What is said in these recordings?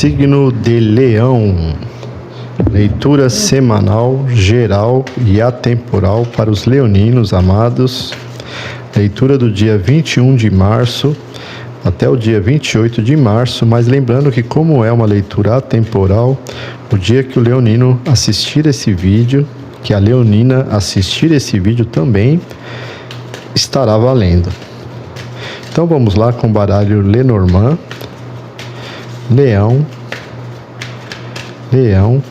Signo de Leão. Leitura semanal, geral e atemporal para os leoninos amados. Leitura do dia 21 de março até o dia 28 de março, mas lembrando que, como é uma leitura atemporal, o dia que o leonino assistir esse vídeo, que a leonina assistir esse vídeo também estará valendo. Então vamos lá com o baralho Lenormand. Leão, Leão,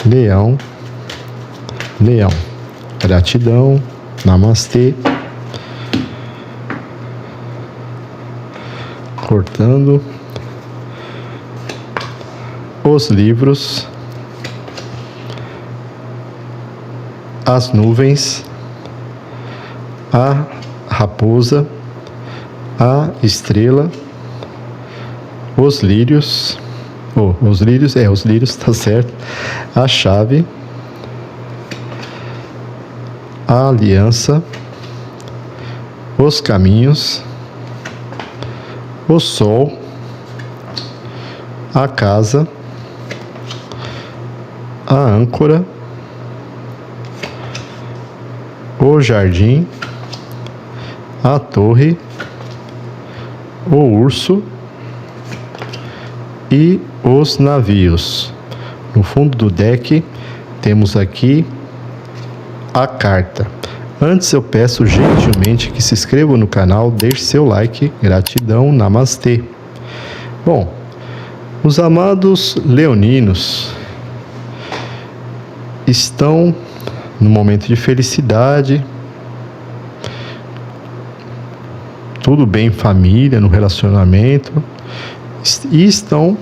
Leão, Leão. Gratidão, namastê. Cortando os livros, as nuvens, a raposa, a estrela, os lírios, os lírios, tá certo, a chave, a aliança, os caminhos, o sol, a casa, a âncora, o jardim, a torre, o urso e os navios. No fundo do deck temos aqui a carta. Antes eu peço gentilmente que se inscreva no canal, deixe seu like, gratidão, namastê. Bom, os amados leoninos estão no momento de felicidade, tudo bem em família, no relacionamento, e estão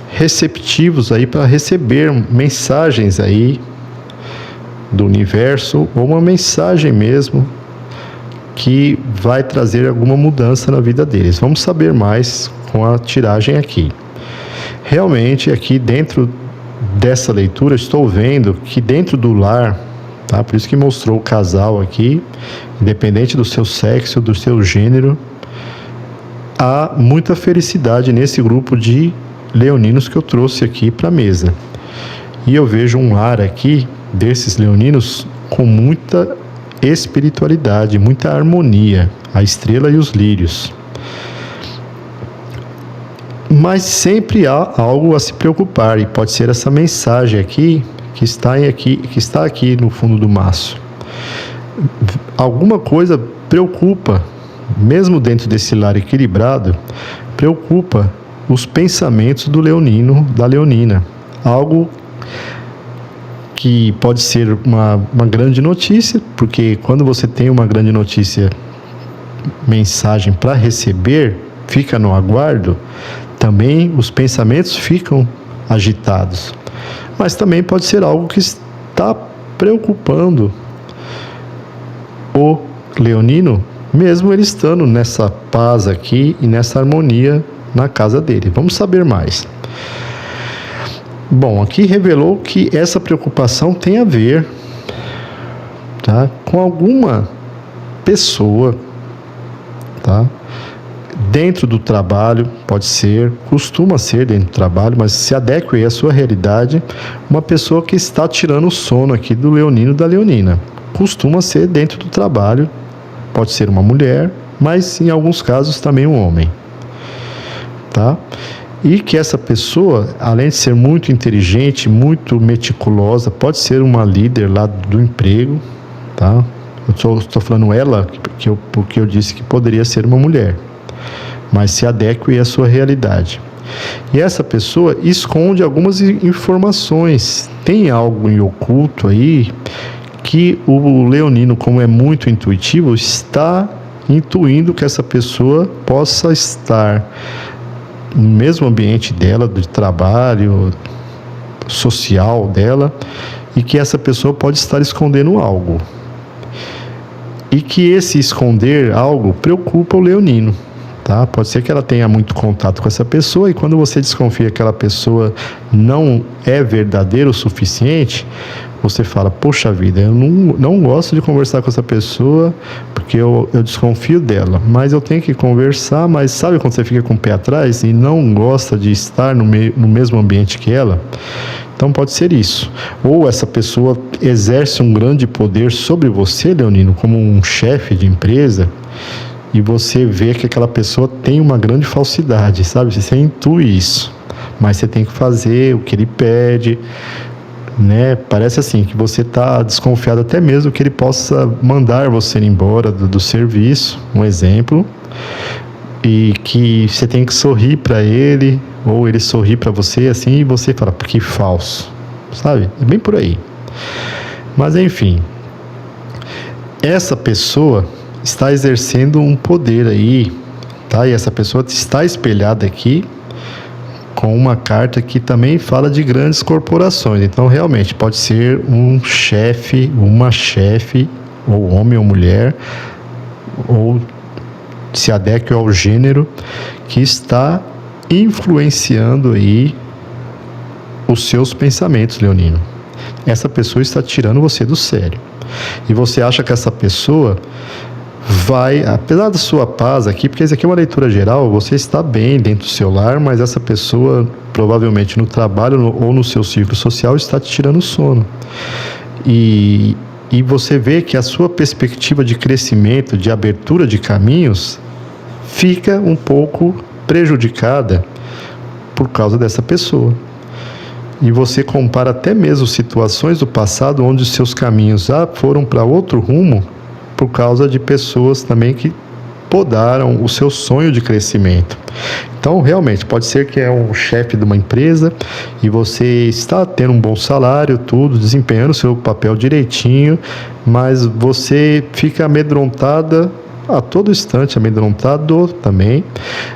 receptivos aí para receber mensagens aí do universo, ou uma mensagem mesmo que vai trazer alguma mudança na vida deles. Vamos saber mais com a tiragem aqui. Realmente aqui dentro dessa leitura estou vendo que dentro do lar, tá? Por isso que mostrou o casal aqui, independente do seu sexo, do seu gênero, há muita felicidade nesse grupo de leoninos que eu trouxe aqui para a mesa. E eu vejo um lar aqui desses leoninos com muita espiritualidade, muita harmonia, a estrela e os lírios. Mas sempre há algo a se preocupar, e pode ser essa mensagem aqui que está aqui no fundo do maço. Alguma coisa preocupa, mesmo dentro desse lar equilibrado, preocupa os pensamentos do leonino, da leonina. Algo que pode ser uma grande notícia, porque quando você tem uma grande notícia, mensagem para receber, fica no aguardo, também os pensamentos ficam agitados. Mas também pode ser algo que está preocupando o leonino, mesmo ele estando nessa paz aqui e nessa harmonia na casa dele. Vamos saber mais. Bom, aqui revelou que essa preocupação tem a ver, tá, com alguma pessoa, tá, dentro do trabalho, pode ser, costuma ser dentro do trabalho, mas se adequa aí à sua realidade, uma pessoa que está tirando o sono aqui do leonino e da leonina. Costuma ser dentro do trabalho, pode ser uma mulher, mas em alguns casos também um homem, tá? E que essa pessoa, além de ser muito inteligente, muito meticulosa, pode ser uma líder lá do emprego, tá? Eu estou falando ela, porque eu disse que poderia ser uma mulher, mas se adeque à sua realidade. E essa pessoa esconde algumas informações, tem algo em oculto aí, que o leonino, como é muito intuitivo, está intuindo que essa pessoa possa estar no mesmo ambiente dela, de trabalho, social dela, e que essa pessoa pode estar escondendo algo. E que esse esconder algo preocupa o leonino, Tá? Pode ser que ela tenha muito contato com essa pessoa e quando você desconfia que aquela pessoa não é verdadeira o suficiente, você fala, poxa vida, eu não gosto de conversar com essa pessoa porque eu desconfio dela, mas eu tenho que conversar, mas sabe quando você fica com o pé atrás e não gosta de estar no mesmo ambiente que ela? Então pode ser isso. Ou essa pessoa exerce um grande poder sobre você, Leonino, como um chefe de empresa, e você vê que aquela pessoa tem uma grande falsidade, sabe? Você intui isso, mas você tem que fazer o que ele pede, né? Parece assim que você está desconfiado até mesmo que ele possa mandar você embora do serviço, um exemplo, e que você tem que sorrir para ele, ou ele sorrir para você assim, e você fala, que falso, sabe? É bem por aí. Mas enfim, essa pessoa está exercendo um poder aí, tá? E essa pessoa está espelhada aqui com uma carta que também fala de grandes corporações. Então, realmente, pode ser um chefe, uma chefe, ou homem ou mulher, ou se adeque ao gênero, que está influenciando aí os seus pensamentos, Leonino. Essa pessoa está tirando você do sério. E você acha que essa pessoa vai, apesar da sua paz aqui, porque isso aqui é uma leitura geral, você está bem dentro do seu lar, mas essa pessoa, provavelmente no trabalho ou no seu círculo social, está te tirando o sono. E você vê que a sua perspectiva de crescimento, de abertura de caminhos, fica um pouco prejudicada por causa dessa pessoa. E você compara até mesmo situações do passado onde os seus caminhos já foram para outro rumo, por causa de pessoas também que podaram o seu sonho de crescimento. Então, realmente, pode ser que é um chefe de uma empresa e você está tendo um bom salário, tudo, desempenhando o seu papel direitinho, mas você fica amedrontada a todo instante, amedrontado também,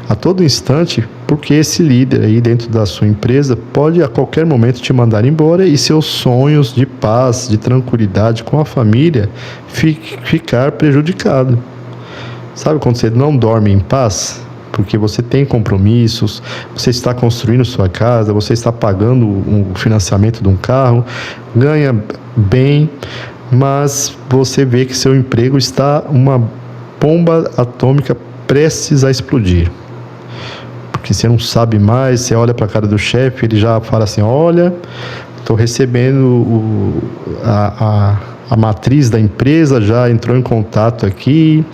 a todo instante, porque esse líder aí dentro da sua empresa pode a qualquer momento te mandar embora e seus sonhos de paz, de tranquilidade com a família ficar prejudicado. Sabe quando você não dorme em paz? Porque você tem compromissos, você está construindo sua casa, você está pagando o financiamento de um carro, ganha bem, mas você vê que seu emprego está uma bomba atômica prestes a explodir. Porque você não sabe mais, você olha para a cara do chefe, ele já fala assim, olha, estou recebendo a matriz da empresa, já entrou em contato aqui,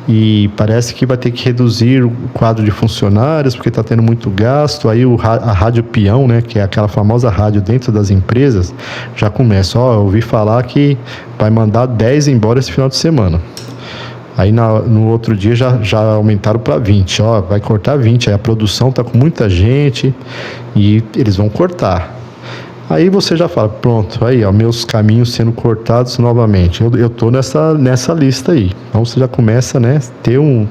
e parece que vai ter que reduzir o quadro de funcionários, porque está tendo muito gasto. Aí a rádio peão, né, que é aquela famosa rádio dentro das empresas, já começa, eu ouvi falar que vai mandar 10 embora esse final de semana. Aí no outro dia já aumentaram para 20, vai cortar 20, aí a produção está com muita gente e eles vão cortar. Aí você já fala, pronto, aí meus caminhos sendo cortados novamente, eu estou nessa lista aí. Então você já começa, né, ter um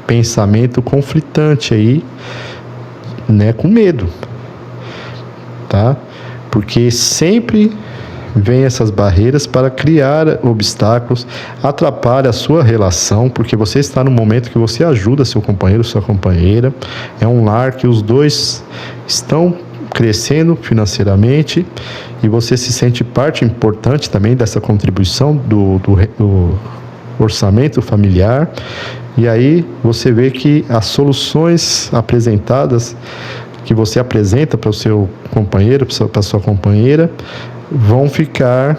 pensamento conflitante aí, né, com medo, tá? Porque sempre vem essas barreiras para criar obstáculos, atrapalha a sua relação, porque você está no momento que você ajuda seu companheiro, sua companheira, é um lar que os dois estão crescendo financeiramente e você se sente parte importante também dessa contribuição do orçamento familiar, e aí você vê que as soluções apresentadas, que você apresenta para o seu companheiro, para a sua companheira, vão ficar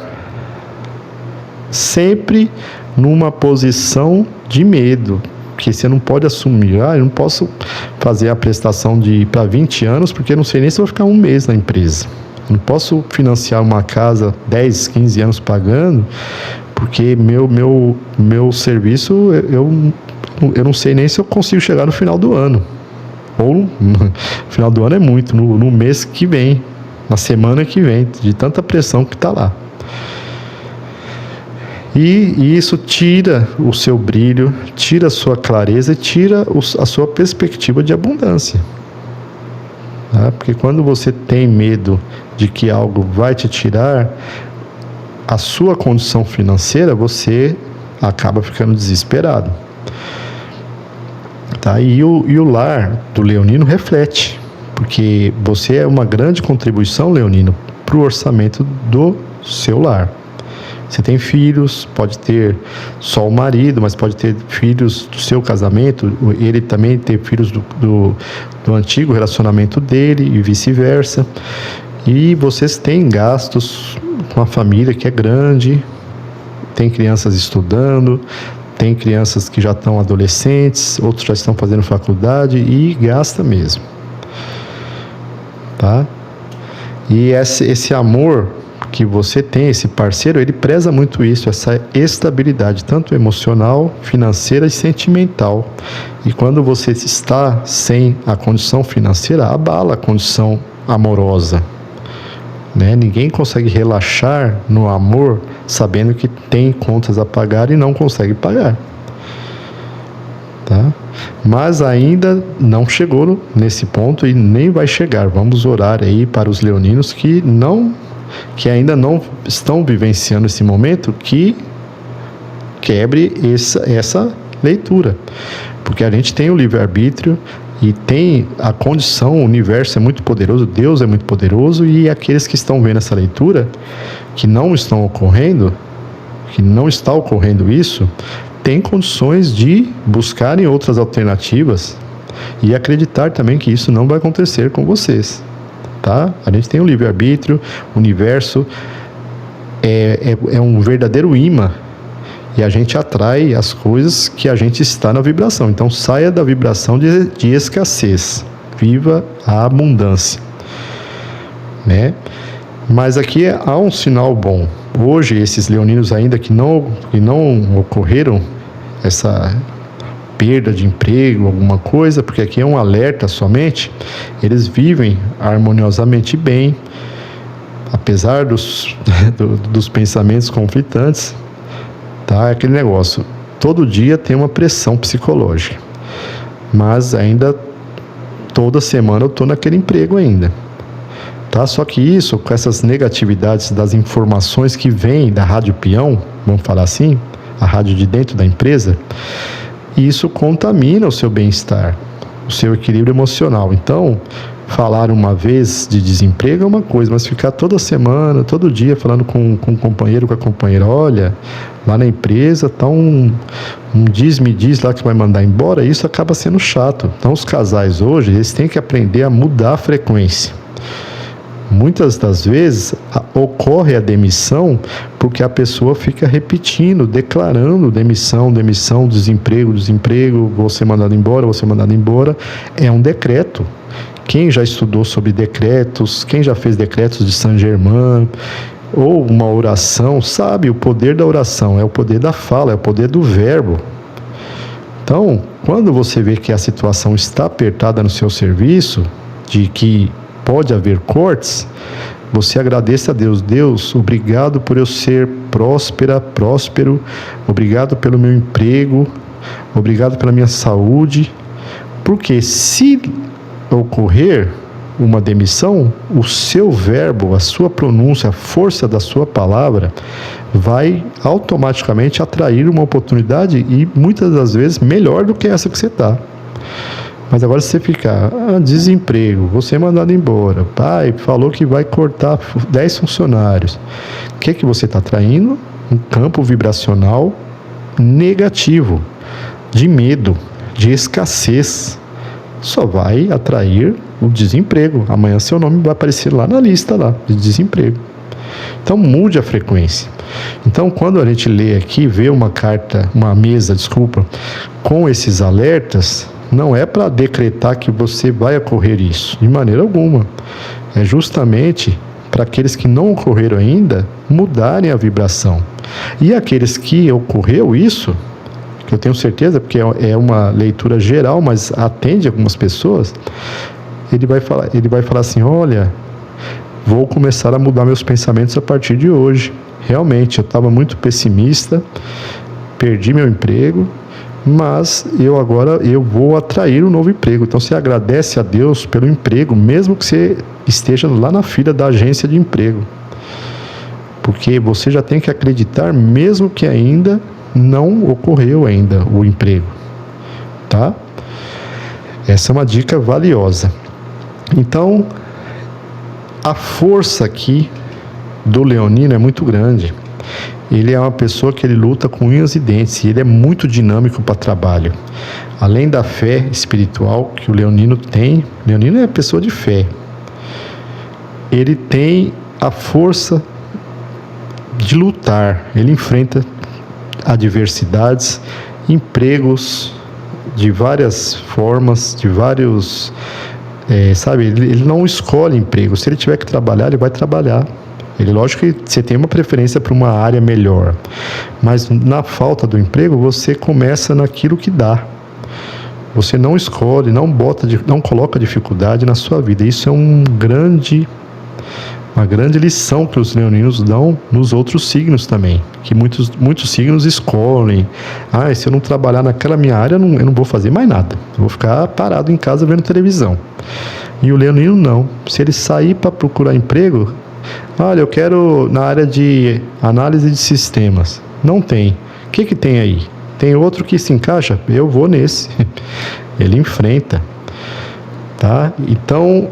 sempre numa posição de medo, que você não pode assumir, eu não posso fazer a prestação para 20 anos, porque eu não sei nem se eu vou ficar um mês na empresa. Eu não posso financiar uma casa 10, 15 anos pagando, porque meu serviço, eu não sei nem se eu consigo chegar no final do ano. Ou no final do ano é muito, no mês que vem, na semana que vem, de tanta pressão que está lá. E isso tira o seu brilho, tira a sua clareza e tira a sua perspectiva de abundância. Tá? Porque quando você tem medo de que algo vai te tirar a sua condição financeira, você acaba ficando desesperado. Tá? E o lar do leonino reflete, porque você é uma grande contribuição, leonino, para o orçamento do seu lar. Você tem filhos, pode ter só o marido, mas pode ter filhos do seu casamento, ele também ter filhos do antigo relacionamento dele e vice-versa. E vocês têm gastos com a família que é grande, tem crianças estudando, tem crianças que já estão adolescentes, outros já estão fazendo faculdade e gasta mesmo, tá? E esse amor que você tem, esse parceiro, ele preza muito isso, essa estabilidade, tanto emocional, financeira e sentimental. E quando você está sem a condição financeira, abala a condição amorosa, né? Ninguém consegue relaxar no amor sabendo que tem contas a pagar e não consegue pagar, tá? Mas ainda não chegou nesse ponto e nem vai chegar. Vamos orar aí para os leoninos que ainda não estão vivenciando esse momento, que quebre essa leitura, porque a gente tem o livre-arbítrio e tem a condição, o universo é muito poderoso, Deus é muito poderoso, e aqueles que estão vendo essa leitura, que não estão ocorrendo, que não está ocorrendo isso, tem condições de buscarem outras alternativas e acreditar também que isso não vai acontecer com vocês, tá? A gente tem o livre-arbítrio, o universo é um verdadeiro imã, e a gente atrai as coisas que a gente está na vibração. Então saia da vibração de escassez, viva a abundância, né? Mas aqui há um sinal bom. Hoje esses leoninos ainda que não ocorreram essa perda de emprego, alguma coisa, porque aqui é um alerta somente, eles vivem harmoniosamente bem, apesar dos pensamentos conflitantes, tá? É aquele negócio, todo dia tem uma pressão psicológica, mas ainda toda semana eu estou naquele emprego ainda, tá? Só que isso, com essas negatividades das informações que vêm da rádio peão, vamos falar assim, a rádio de dentro da empresa, isso contamina o seu bem-estar, o seu equilíbrio emocional. Então, falar uma vez de desemprego é uma coisa, mas ficar toda semana, todo dia falando com um companheiro, com a companheira, olha, lá na empresa tá um diz-me-diz lá que vai mandar embora, isso acaba sendo chato. Então os casais hoje, eles têm que aprender a mudar a frequência. Muitas das vezes ocorre a demissão porque a pessoa fica repetindo, declarando demissão, desemprego, vou ser mandado embora. É um decreto. Quem já estudou sobre decretos, quem já fez decretos de Saint-Germain, ou uma oração, sabe o poder da oração, é o poder da fala, é o poder do verbo. Então, quando você vê que a situação está apertada no seu serviço, de que pode haver cortes, você agradeça a Deus. Deus, obrigado por eu ser próspero, obrigado pelo meu emprego, obrigado pela minha saúde, porque se ocorrer uma demissão, o seu verbo, a sua pronúncia, a força da sua palavra vai automaticamente atrair uma oportunidade, e muitas das vezes melhor do que essa que você está. Mas agora se você ficar, desemprego, você é mandado embora, pai falou que vai cortar 10 funcionários, o que você está atraindo? Um campo vibracional negativo, de medo, de escassez. Só vai atrair o desemprego. Amanhã seu nome vai aparecer lá na lista lá, de desemprego. Então mude a frequência. Então quando a gente lê aqui, vê uma mesa, com esses alertas, não é para decretar que você vai ocorrer isso, de maneira alguma. É justamente para aqueles que não ocorreram ainda, mudarem a vibração. E aqueles que ocorreu isso, que eu tenho certeza, porque é uma leitura geral, mas atende algumas pessoas, ele vai falar assim, olha, vou começar a mudar meus pensamentos a partir de hoje. Realmente, eu estava muito pessimista, perdi meu emprego, mas eu vou atrair um novo emprego. Então você agradece a Deus pelo emprego, mesmo que você esteja lá na fila da agência de emprego, porque você já tem que acreditar, mesmo que ainda não ocorreu ainda o emprego, tá? Essa é uma dica valiosa. Então, a força aqui do leonino é muito grande. Ele é uma pessoa que ele luta com unhas e dentes, e ele é muito dinâmico para trabalho. Além da fé espiritual que o leonino tem, o leonino é pessoa de fé. Ele tem a força de lutar, ele enfrenta adversidades, empregos de várias formas, de vários... ele não escolhe emprego. Se ele tiver que trabalhar, ele vai trabalhar. Lógico que você tem uma preferência para uma área melhor, mas na falta do emprego, você começa naquilo que dá. Você não escolhe, não coloca dificuldade na sua vida. Isso é uma grande lição que os leoninos dão nos outros signos também, que muitos signos escolhem. Se eu não trabalhar naquela minha área, eu não vou fazer mais nada. Eu vou ficar parado em casa vendo televisão. E o leonino não. Se ele sair para procurar emprego, olha, eu quero na área de análise de sistemas. Não tem. O que tem aí? Tem outro que se encaixa? Eu vou nesse. Ele enfrenta. Tá? Então,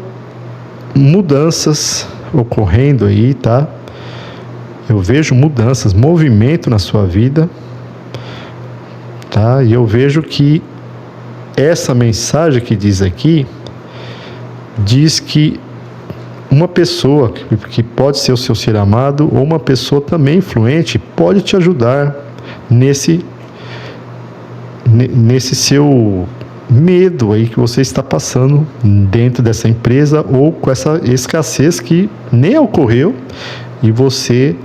mudanças ocorrendo aí, tá? Eu vejo mudanças, movimento na sua vida, tá? E eu vejo que essa mensagem que diz aqui, diz que uma pessoa que pode ser o seu ser amado, ou uma pessoa também influente, pode te ajudar nesse seu medo aí que você está passando dentro dessa empresa, ou com essa escassez que nem ocorreu e você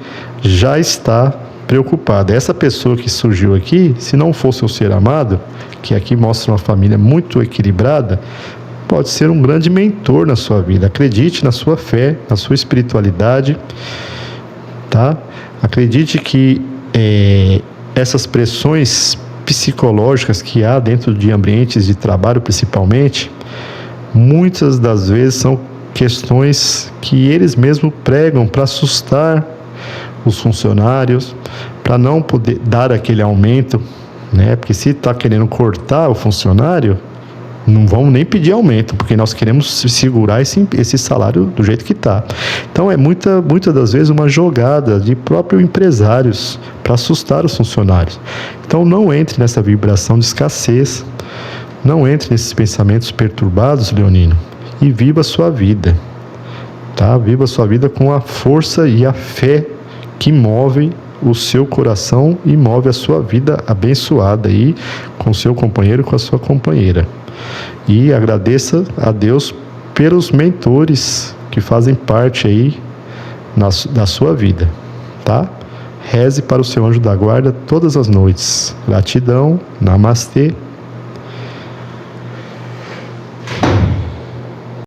já está preocupado. Essa pessoa que surgiu aqui, se não fosse o ser amado, que aqui mostra uma família muito equilibrada, pode ser um grande mentor na sua vida. Acredite na sua fé, na sua espiritualidade, tá? Acredite que essas pressões psicológicas que há dentro de ambientes de trabalho, principalmente, muitas das vezes são questões que eles mesmos pregam para assustar os funcionários, para não poder dar aquele aumento, né? Porque se está querendo cortar o funcionário, não vamos nem pedir aumento, porque nós queremos segurar esse salário do jeito que está. Então é muitas das vezes uma jogada de próprios empresários para assustar os funcionários. Então não entre nessa vibração de escassez, não entre nesses pensamentos perturbados, leonino, e viva a sua vida, tá? Viva a sua vida com a força e a fé que move o seu coração e move a sua vida abençoada aí com o seu companheiro e com a sua companheira. E agradeça a Deus pelos mentores que fazem parte aí da sua vida, tá? Reze para o seu anjo da guarda todas as noites. Gratidão. Namastê.